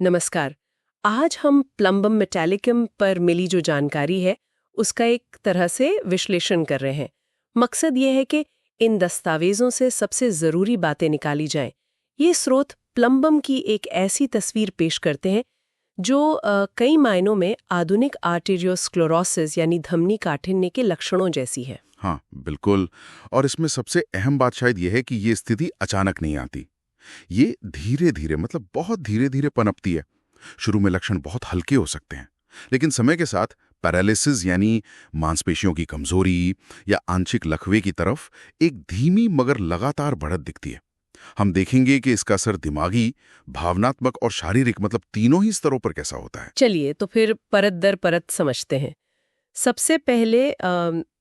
नमस्कार। आज हम प्लम्बम मेटालिकम पर मिली जो जानकारी है उसका एक तरह से विश्लेषण कर रहे हैं। मकसद ये है कि इन दस्तावेजों से सबसे ज़रूरी बातें निकाली जाएं। ये स्रोत प्लम्बम की एक ऐसी तस्वीर पेश करते हैं जो कई मायनों में आधुनिक आर्टेरियोस्क्लेरोसिस यानी धमनी काठिन्य के लक्षणों जैसी है। हाँ, बिल्कुल। और इसमें सबसे अहम बात शायद यह है कि ये स्थिति अचानक नहीं आती। ये धीरे धीरे बहुत धीरे धीरे पनपती है। शुरू में लक्षण बहुत हल्के हो सकते हैं, लेकिन समय के साथ पैरालिसिस यानी मांसपेशियों की कमजोरी या आंशिक लकवे की तरफ एक धीमी मगर लगातार बढ़त दिखती है। हम देखेंगे कि इसका असर दिमागी, भावनात्मक और शारीरिक तीनों ही स्तरों पर कैसा होता है। चलिए तो फिर परत दर परत समझते हैं। सबसे पहले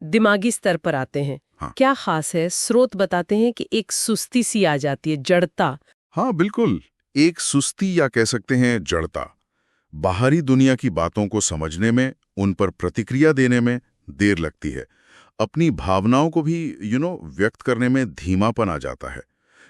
दिमागी स्तर पर आते हैं। हाँ। क्या खास है? स्रोत बताते हैं कि एक सुस्ती सी आ जाती है, जड़ता। हाँ, बिल्कुल। एक सुस्ती या कह सकते हैं जड़ता। बाहरी दुनिया की बातों को समझने में, उन पर प्रतिक्रिया देने में देर लगती है। अपनी भावनाओं को भी व्यक्त करने में धीमापन आ जाता है।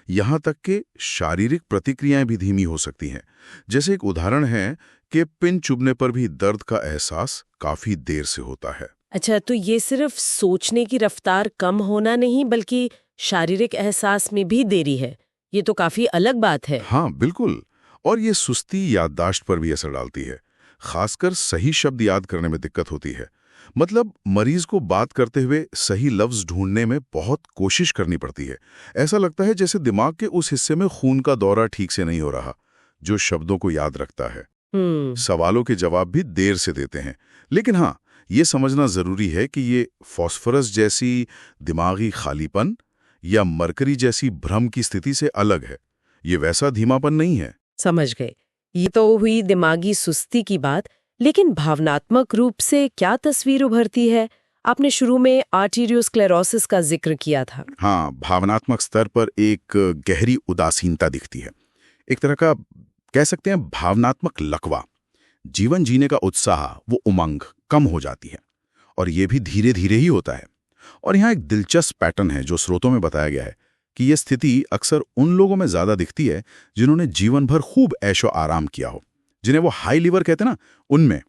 यहाँ तक कि शारीरिक प्रतिक्रियाएं भी धीमी हो सकती हैं। जैसे एक उदाहरण है कि पिन चुभने पर भी दर्द का एहसास काफी देर से होता है। अच्छा, तो ये सिर्फ सोचने की रफ्तार कम होना नहीं बल्कि शारीरिक एहसास में भी देरी है। ये तो काफी अलग बात है। हाँ, बिल्कुल। और ये सुस्ती याददाश्त पर भी असर डालती है। खासकर सही शब्द याद करने में दिक्कत होती है। मरीज को बात करते हुए सही लफ्ज ढूंढने में बहुत कोशिश करनी पड़ती है। ऐसा लगता है जैसे दिमाग के उस हिस्से में खून का दौरा ठीक से नहीं हो रहा, जो शब्दों को याद रखता है। सवालों के जवाब भी देर से देते हैं। लेकिन हाँ, ये समझना जरूरी है कि ये फॉस्फोरस जैसी दिमागी खालीपन या मरकरी जैसी भ्रम की स्थिति से अलग है। ये वैसा धीमापन नहीं है। समझ गए। ये तो हुई दिमागी सुस्ती की बात, लेकिन भावनात्मक रूप से क्या तस्वीर उभरती है? आपने शुरू में आर्टेरियोस्क्लेरोसिस का जिक्र किया था। हाँ, भावनात्मक स्तर पर एक गहरी उदासीनता दिखती है। एक तरह का कह सकते हैं भावनात्मक लकवा। जीवन जीने का उत्साह, वो उमंग कम हो जाती है। और ये भी धीरे धीरे ही होता है। और यहाँ एक दिलचस्प पैटर्न है जो स्रोतों में बताया गया है कि यह स्थिति अक्सर उन लोगों में ज्यादा दिखती है जिन्होंने जीवन भर खूब ऐशो आराम किया हो, जिन्हें वो हाई लीवर कहते हैं ना, उनमें।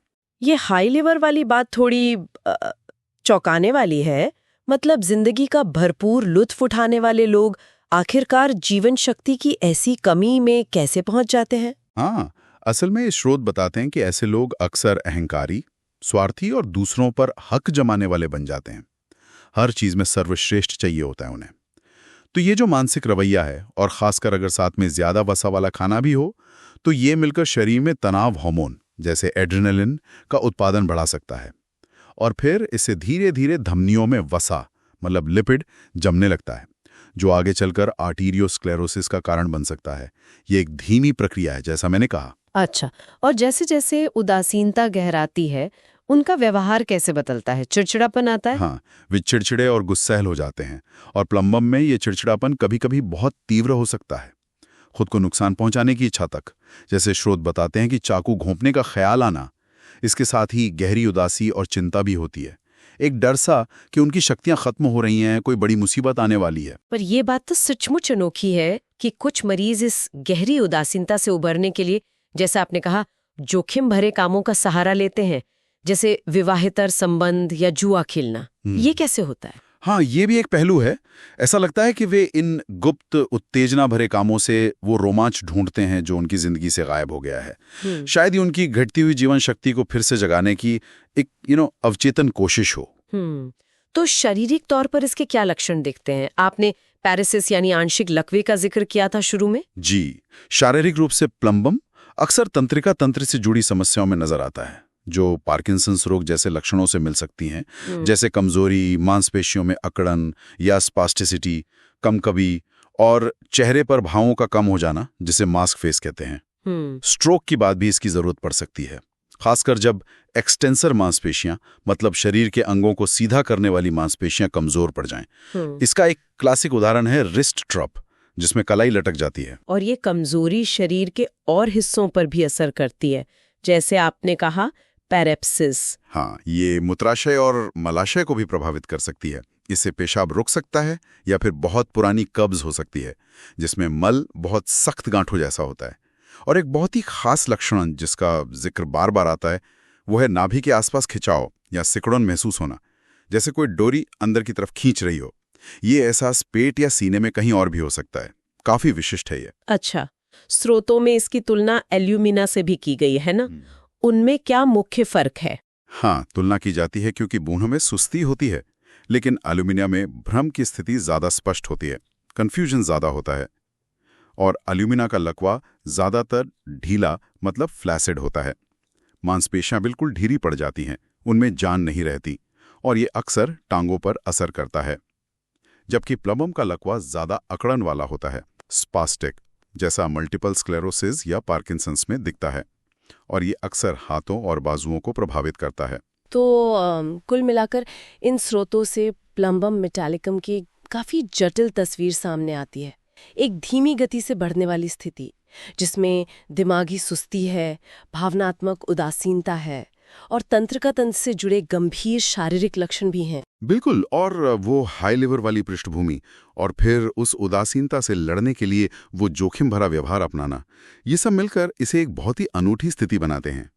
ये हाई लीवर वाली बात थोड़ी चौंकाने वाली है। मतलब जिंदगी का भरपूर लुत्फ उठाने वाले लोग आखिरकार जीवन शक्ति की ऐसी कमी में कैसे पहुंच जाते हैं? हाँ, असल में ये स्रोत बताते हैं कि ऐसे लोग अक्सर अहंकारी, स्वार्थी और दूसरों पर हक जमाने वाले बन जाते हैं। हर चीज में सर्वश्रेष्ठ चाहिए होता है उन्हें। तो ये जो मानसिक रवैया है, और खासकर अगर साथ में ज्यादा वसा वाला खाना भी हो, तो ये मिलकर शरीर में तनाव हार्मोन जैसे एड्रेनलिन का उत्पादन बढ़ा सकता है। और फिर इससे धीरे धीरे धमनियों में वसा लिपिड जमने लगता है, जो आगे चलकर आर्टेरियोस्क्लेरोसिस का कारण बन सकता है। ये एक धीमी प्रक्रिया है, जैसा मैंने कहा। अच्छा, और जैसे जैसे उदासीनता गहराती है, उनका व्यवहार कैसे बदलता है? चिड़चिड़ापन आता है? हाँ, वे चिड़चिड़े और गुस्सैल हो जाते हैं। और प्लम्बम में ये चिड़चिड़ापन कभी कभी बहुत तीव्र हो सकता है, खुद को नुकसान पहुंचाने की इच्छा तक। जैसे स्रोत बताते हैं कि चाकू घोंपने का ख्याल आना। इसके साथ ही गहरी उदासी और चिंता भी होती है। एक डर सा कि उनकी शक्तियां खत्म हो रही हैं, कोई बड़ी मुसीबत आने वाली है। पर यह बात तो सचमुच अनोखी है कि कुछ मरीज इस गहरी उदासीनता से उबरने के लिए, जैसा आपने कहा, जोखिम भरे कामों का सहारा लेते हैं, जैसे विवाहेतर संबंध या जुआ खेलना। ये कैसे होता है? हाँ, ये भी एक पहलू है। ऐसा लगता है कि वे इन गुप्त उत्तेजना भरे कामों से वो रोमांच ढूंढते हैं जो उनकी जिंदगी से गायब हो गया है। शायद ही उनकी घटती हुई जीवन शक्ति को फिर से जगाने की एक अवचेतन कोशिश हो। तो शारीरिक तौर पर इसके क्या लक्षण दिखते हैं? आपने पैरालिसिस यानी आंशिक लकवे का जिक्र किया था शुरू में। जी, शारीरिक रूप से प्लम्बम अक्सर तंत्रिका तंत्र से जुड़ी समस्याओं में नजर आता है, जो पार्किंसंस रोग जैसे लक्षणों से मिल सकती हैं। जैसे कमजोरी, मांसपेशियों में अकड़न या स्पास्टिसिटी, कम कभी, और चेहरे पर भावों का कम हो जाना, जिसे मास्क फेस कहते हैं। स्ट्रोक की बात भी इसकी जरूरत पड़ सकती है, खासकर जब एक्सटेंसर मांसपेशियां शरीर के अंगों को सीधा करने वाली मांसपेशियां कमजोर पड़ जाएं। इसका एक क्लासिक उदाहरण है रिस्ट ड्रॉप, जिसमें कलाई लटक जाती है। और ये कमजोरी शरीर के और हिस्सों पर भी असर करती है, जैसे आपने कहा पैरेप्सिस। हाँ, ये मूत्राशय और मलाशय को भी प्रभावित कर सकती है। इससे पेशाब रुक सकता है या फिर बहुत पुरानी कब्ज हो सकती है, जिसमें मल बहुत सख्त गांठों जैसा होता है। और एक बहुत ही खास लक्षण जिसका जिक्र बार बार आता है वो है नाभि के आसपास खिंचाव या सिकुड़न महसूस होना, जैसे कोई डोरी अंदर की तरफ खींच रही हो। ये एहसास पेट या सीने में कहीं और भी हो सकता है। काफी विशिष्ट है ये। अच्छा, स्रोतों में इसकी तुलना एल्यूमिना से भी की गई है ना? उनमें क्या मुख्य फर्क है? हाँ, तुलना की जाती है क्योंकि बूढ़ों में सुस्ती होती है, लेकिन एल्यूमिनिया में भ्रम की स्थिति ज्यादा स्पष्ट होती है, कंफ्यूजन ज्यादा होता है। और एल्यूमिना का लकवा ज्यादातर ढीला मतलब फ्लैसिड होता है। मांसपेशियां बिल्कुल ढीली पड़ जाती हैं, उनमें जान नहीं रहती, और ये अक्सर टांगों पर असर करता है। जबकि प्लम्बम का लकवा ज्यादा अकड़न वाला होता है, स्पास्टिक, जैसा मल्टीपल स्क्लेरोसिस या पार्किंसंस में दिखता है, और ये अक्सर हाथों और बाजुओं को प्रभावित करता है। तो कुल मिलाकर इन स्रोतों से प्लम्बम मेटालिकम की काफी जटिल तस्वीर सामने आती है। एक धीमी गति से बढ़ने वाली स्थिति जिसमें दिमागी सुस्ती है, भावनात्मक उदासीनता है और तंत्रिका तंत्र से जुड़े गंभीर शारीरिक लक्षण भी हैं। बिल्कुल, और वो हाई लेवल वाली पृष्ठभूमि और फिर उस उदासीनता से लड़ने के लिए वो जोखिम भरा व्यवहार अपनाना, ये सब मिलकर इसे एक बहुत ही अनूठी स्थिति बनाते हैं।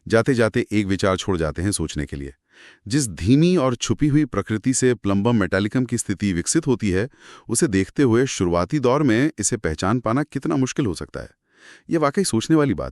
जाते जाते एक विचार छोड़ जाते हैं सोचने के लिए। जिस धीमी और छुपी हुई प्रकृति से प्लम्बम मेटालिकम की स्थिति विकसित होती है, उसे देखते हुए शुरुआती दौर में इसे पहचान पाना कितना मुश्किल हो सकता है। ये वाकई सोचने वाली बात है।